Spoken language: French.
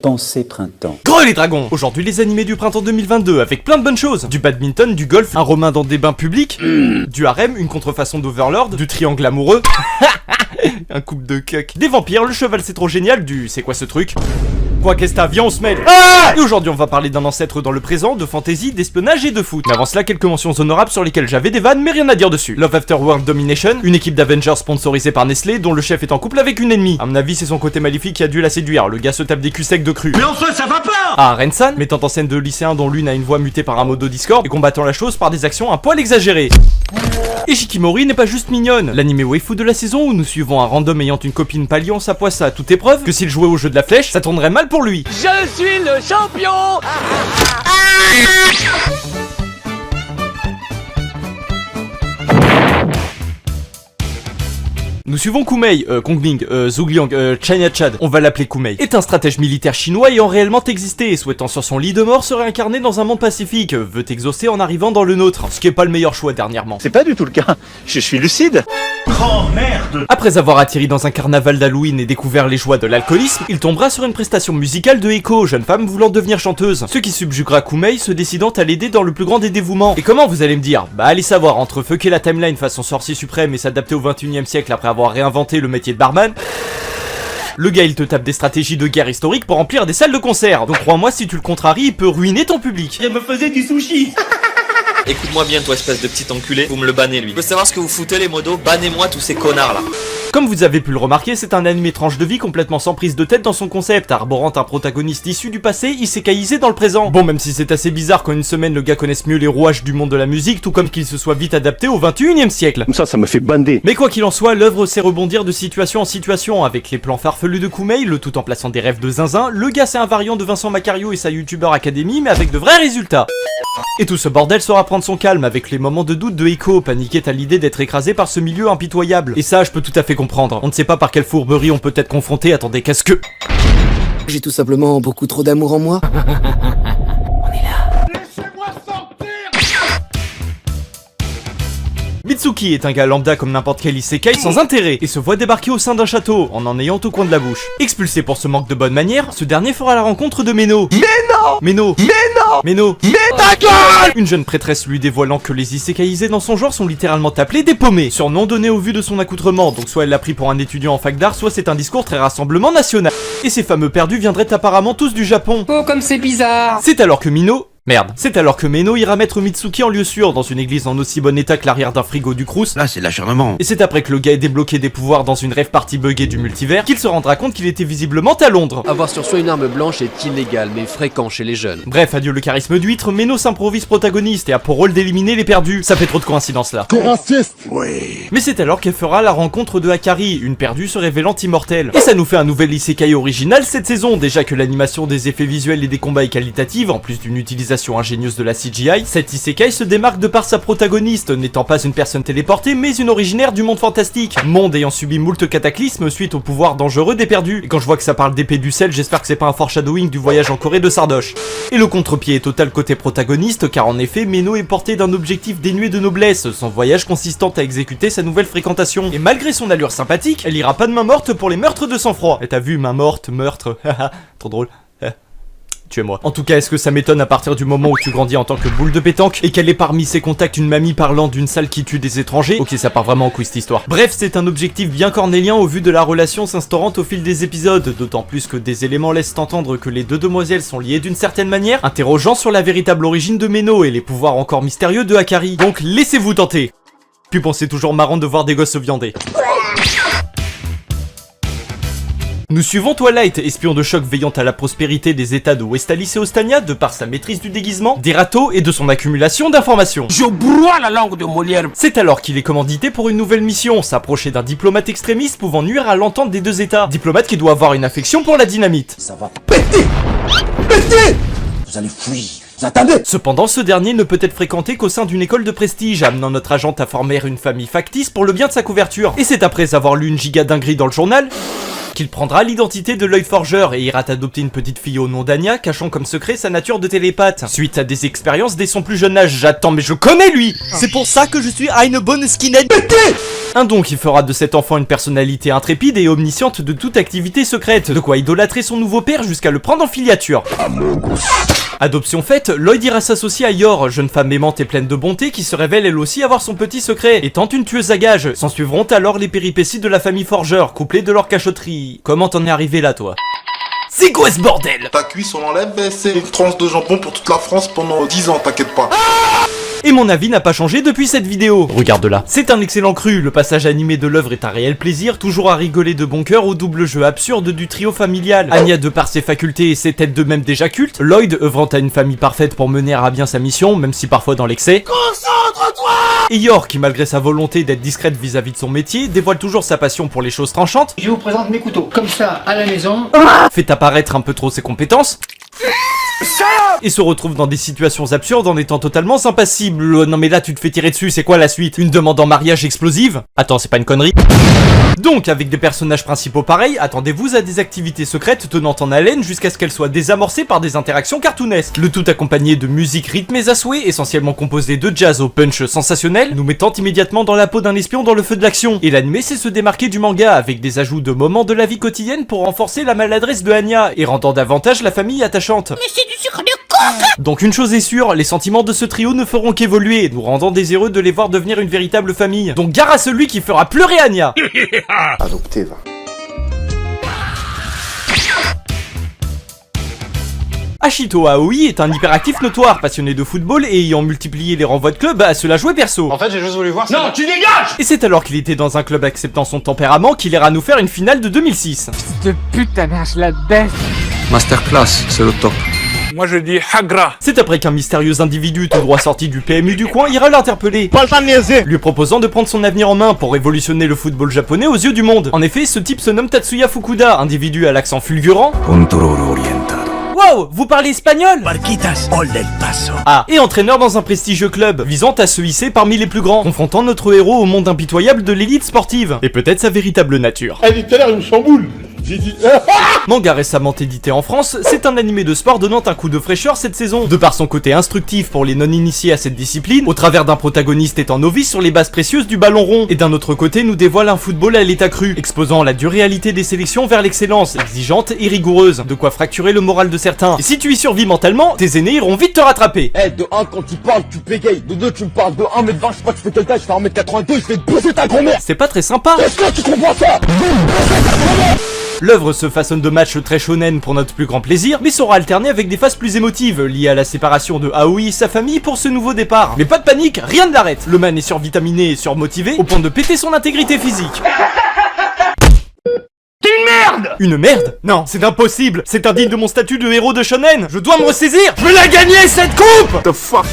Pensée printemps. Gros les dragons! Aujourd'hui les animés du printemps 2022 avec plein de bonnes choses. Du badminton, du golf, un romain dans des bains publics, du harem, une contrefaçon d'Overlord, du triangle amoureux, un couple de cuck, des vampires, le cheval c'est trop génial, du c'est quoi ce truc? Quoi qu'est-ce que viens on se mêle. Et aujourd'hui on va parler d'un ancêtre dans le présent, de fantasy, d'espionnage et de foot. Mais avant cela quelques mentions honorables sur lesquelles j'avais des vannes mais rien à dire dessus. Love After World Domination, une équipe d'Avengers sponsorisée par Nestlé dont le chef est en couple avec une ennemie. À mon avis c'est son côté maléfique qui a dû la séduire, le gars se tape des culs secs de cru. Mais enfin ça va pas! Ah, Rensan, mettant en scène deux lycéens dont l'une a une voix mutée par un modo Discord et combattant la chose par des actions un poil exagérées. Et Shikimori n'est pas juste mignonne, l'anime waifu de la saison où nous suivons un random ayant une copine palliant sa poisse à toute épreuve que s'il jouait au jeu de la flèche, ça tournerait mal pour lui. Je suis le champion. Nous suivons Koumei, Kongbing, Zhugliang, China Chad, on va l'appeler Koumei, est un stratège militaire chinois ayant réellement existé et souhaitant sur son lit de mort se réincarner dans un monde pacifique, veut exaucer en arrivant dans le nôtre, ce qui est pas le meilleur choix dernièrement. C'est pas du tout le cas, je suis lucide. Oh merde! Après avoir atterri dans un carnaval d'Halloween et découvert les joies de l'alcoolisme, il tombera sur une prestation musicale de Echo, jeune femme voulant devenir chanteuse, ce qui subjuguera Koumei se décidant à l'aider dans le plus grand des dévouements. Et comment vous allez me dire? Bah allez savoir, entre fucker la timeline façon sorcier suprême et s'adapter au 21e siècle après avoir réinventé le métier de barman, le gars il te tape des stratégies de guerre historique pour remplir des salles de concert. Donc crois-moi, si tu le contraries, il peut ruiner ton public. Je me faisais du sushi! Écoute-moi bien, toi, espèce de petit enculé. Vous me le bannez, lui. Je veux savoir ce que vous foutez, les modos. Bannez-moi tous ces connards là. Comme vous avez pu le remarquer, c'est un anime tranche de vie complètement sans prise de tête dans son concept, arborant un protagoniste issu du passé, isékaïsé dans le présent. Bon, même si c'est assez bizarre qu'en une semaine le gars connaisse mieux les rouages du monde de la musique, tout comme qu'il se soit vite adapté au 21e siècle. Comme ça me fait bander. Mais quoi qu'il en soit, l'œuvre sait rebondir de situation en situation, avec les plans farfelus de Koumei, le tout en plaçant des rêves de zinzin, le gars c'est un variant de Vincent Macario et sa YouTuber Academy, mais avec de vrais résultats. Et tout ce bordel saura prendre son calme avec les moments de doute de Echo, paniqué à l'idée d'être écrasé par ce milieu impitoyable. Et ça, je peux tout à fait comprendre. On ne sait pas par quelle fourberie on peut être confronté, attendez, qu'est-ce que... J'ai tout simplement beaucoup trop d'amour en moi. Mitsuki est un gars lambda comme n'importe quel isekai sans intérêt et se voit débarquer au sein d'un château en ayant au coin de la bouche. Expulsé pour ce manque de bonne manière, ce dernier fera la rencontre de Meno. Meno, Ta gueule! une jeune prêtresse lui dévoilant que les isékaïsés dans son genre sont littéralement appelés des paumés, surnom donné au vu de son accoutrement, donc soit elle l'a pris pour un étudiant en fac d'art, soit c'est un discours très rassemblement national. Et ces fameux perdus viendraient apparemment tous du Japon. Oh, comme c'est bizarre. C'est alors que Meno ira mettre Mitsuki en lieu sûr dans une église en aussi bon état que l'arrière d'un frigo du Crous. Là c'est l'acharnement. Et c'est après que le gars ait débloqué des pouvoirs dans une rêve party buggée du multivers qu'il se rendra compte qu'il était visiblement à Londres. Avoir sur soi une arme blanche est illégal mais fréquent chez les jeunes. Bref, adieu le charisme d'huître, Meno s'improvise protagoniste et a pour rôle d'éliminer les perdus. Ça fait trop de coïncidences là. T'es raciste! Oui. Mais c'est alors qu'elle fera la rencontre de Akari, une perdue se révélant immortelle. Et ça nous fait un nouvel isekai original cette saison, déjà que l'animation des effets visuels et des combats est qualitative, en plus d'une utilisation ingénieuse de la CGI, cet isekai se démarque de par sa protagoniste, n'étant pas une personne téléportée, mais une originaire du monde fantastique. Monde ayant subi moult cataclysmes suite au pouvoir dangereux des perdus. Et quand je vois que ça parle d'épée du sel, j'espère que c'est pas un foreshadowing du voyage en Corée de Sardoche. Et le contre-pied est total côté protagoniste, car en effet, Meno est porté d'un objectif dénué de noblesse, son voyage consistant à exécuter sa nouvelle fréquentation. Et malgré son allure sympathique, elle ira pas de main morte pour les meurtres de sang-froid. Et t'as vu, main morte, meurtre, haha, trop drôle. Tuez-moi. En tout cas, est-ce que ça m'étonne à partir du moment où tu grandis en tant que boule de pétanque et qu'elle ait parmi ses contacts une mamie parlant d'une salle qui tue des étrangers? Ok, ça part vraiment en couille cette histoire. Bref, c'est un objectif bien cornélien au vu de la relation s'instaurant au fil des épisodes, d'autant plus que des éléments laissent entendre que les deux demoiselles sont liées d'une certaine manière, interrogeant sur la véritable origine de Meno et les pouvoirs encore mystérieux de Akari. Donc laissez-vous tenter. Puis bon, c'est toujours marrant de voir des gosses se viander. Nous suivons Twilight, espion de choc veillant à la prospérité des états de Westalis et Ostania de par sa maîtrise du déguisement, des râteaux et de son accumulation d'informations. Je broie la langue de Molière. C'est alors qu'il est commandité pour une nouvelle mission, s'approcher d'un diplomate extrémiste pouvant nuire à l'entente des deux états. Diplomate qui doit avoir une affection pour la dynamite. Ça va péter! Péter! Vous allez fuir. Vous attendez! Cependant, ce dernier ne peut être fréquenté qu'au sein d'une école de prestige, amenant notre agente à former une famille factice pour le bien de sa couverture. Et c'est après avoir lu une giga dinguerie dans le journal qu'il prendra l'identité de l'œil forgeur et ira adopter une petite fille au nom d'Anya, cachant comme secret sa nature de télépathe. Suite à des expériences dès son plus jeune âge, j'attends mais je connais lui. C'est pour ça que je suis à une bonne skinhead. Un don qui fera de cet enfant une personnalité intrépide et omnisciente de toute activité secrète, de quoi idolâtrer son nouveau père jusqu'à le prendre en filiature. Adoption faite, Lloyd ira s'associer à Yor, jeune femme aimante et pleine de bonté qui se révèle elle aussi avoir son petit secret, étant une tueuse à gages. S'en suivront alors les péripéties de la famille Forger, couplées de leur cachotterie. Comment t'en es arrivé là, toi? C'est quoi ce bordel? Ta cuisse, on l'enlève, c'est une tranche de jambon pour toute la France pendant 10 ans, t'inquiète pas. Et mon avis n'a pas changé depuis cette vidéo. Regarde-la. C'est un excellent cru, le passage animé de l'œuvre est un réel plaisir, toujours à rigoler de bon cœur au double jeu absurde du trio familial. Anya de par ses facultés et ses têtes de même déjà cultes, Lloyd œuvrant à une famille parfaite pour mener à bien sa mission, même si parfois dans l'excès. Concentre-toi! Et Yor qui malgré sa volonté d'être discrète vis-à-vis de son métier, dévoile toujours sa passion pour les choses tranchantes. Je vous présente mes couteaux, comme ça, à la maison. Fait apparaître un peu trop ses compétences. Et se retrouve dans des situations absurdes en étant totalement impassible. Non mais là tu te fais tirer dessus, c'est quoi la suite? Une demande en mariage explosive? Attends, c'est pas une connerie? Donc avec des personnages principaux pareils, attendez-vous à des activités secrètes tenant en haleine jusqu'à ce qu'elles soient désamorcées par des interactions cartoonesques. Le tout accompagné de musique rythmée à souhait, essentiellement composée de jazz au punch sensationnel, nous mettant immédiatement dans la peau d'un espion dans le feu de l'action. Et l'anime c'est se démarquer du manga avec des ajouts de moments de la vie quotidienne pour renforcer la maladresse de Anya et rendant davantage la famille attachante. Mais c'est du sucre de coque! Donc une chose est sûre, les sentiments de ce trio ne feront qu'évoluer, nous rendant désireux de les voir devenir une véritable famille. Donc gare à celui qui fera pleurer Anya. Adopté, va. Ashito Aoi est un hyperactif notoire, passionné de football et ayant multiplié les renvois de club à se la jouer perso. En fait, j'ai juste voulu voir si... Non, tu dégages! Et c'est alors qu'il était dans un club acceptant son tempérament qu'il ira nous faire une finale de 2006. De putain, je la baisse. Masterclass, c'est le top. Moi je dis Hagra. C'est après qu'un mystérieux individu tout droit sorti du PMU du coin ira l'interpeller, lui proposant de prendre son avenir en main pour révolutionner le football japonais aux yeux du monde. En effet, ce type se nomme Tatsuya Fukuda, individu à l'accent fulgurant. Wow, vous parlez espagnol? Ah, et entraîneur dans un prestigieux club, visant à se hisser parmi les plus grands, confrontant notre héros au monde impitoyable de l'élite sportive, et peut-être sa véritable nature. Elle dit tout à l'heure, il me chamboule. J'ai dit... Manga récemment édité en France, c'est un animé de sport donnant un coup de fraîcheur cette saison, de par son côté instructif pour les non-initiés à cette discipline, au travers d'un protagoniste étant novice sur les bases précieuses du ballon rond, et d'un autre côté nous dévoile un football à l'état cru, exposant la dure réalité des sélections vers l'excellence, exigeante et rigoureuse, de quoi fracturer le moral de certains. Et si tu y survis mentalement, tes aînés iront vite te rattraper. Eh, de 1, quand tu parles, tu pégayes. De 2, tu me parles de 1m20, je sais pas, tu fais quelle taille, je fais 1m82, je fais bosser ta grand-mère. C'est pas très sympa. Est-ce que tu comprends ça? L'œuvre se façonne de matchs très shonen pour notre plus grand plaisir, mais sera alternée avec des phases plus émotives, liées à la séparation de Aoi et sa famille pour ce nouveau départ. Mais pas de panique, rien ne l'arrête. Le man est survitaminé et surmotivé, au point de péter son intégrité physique. T'es une merde! Une merde? Non, c'est impossible. C'est indigne de mon statut de héros de shonen. Je dois me ressaisir. Je veux la gagner cette coupe! What the fuck?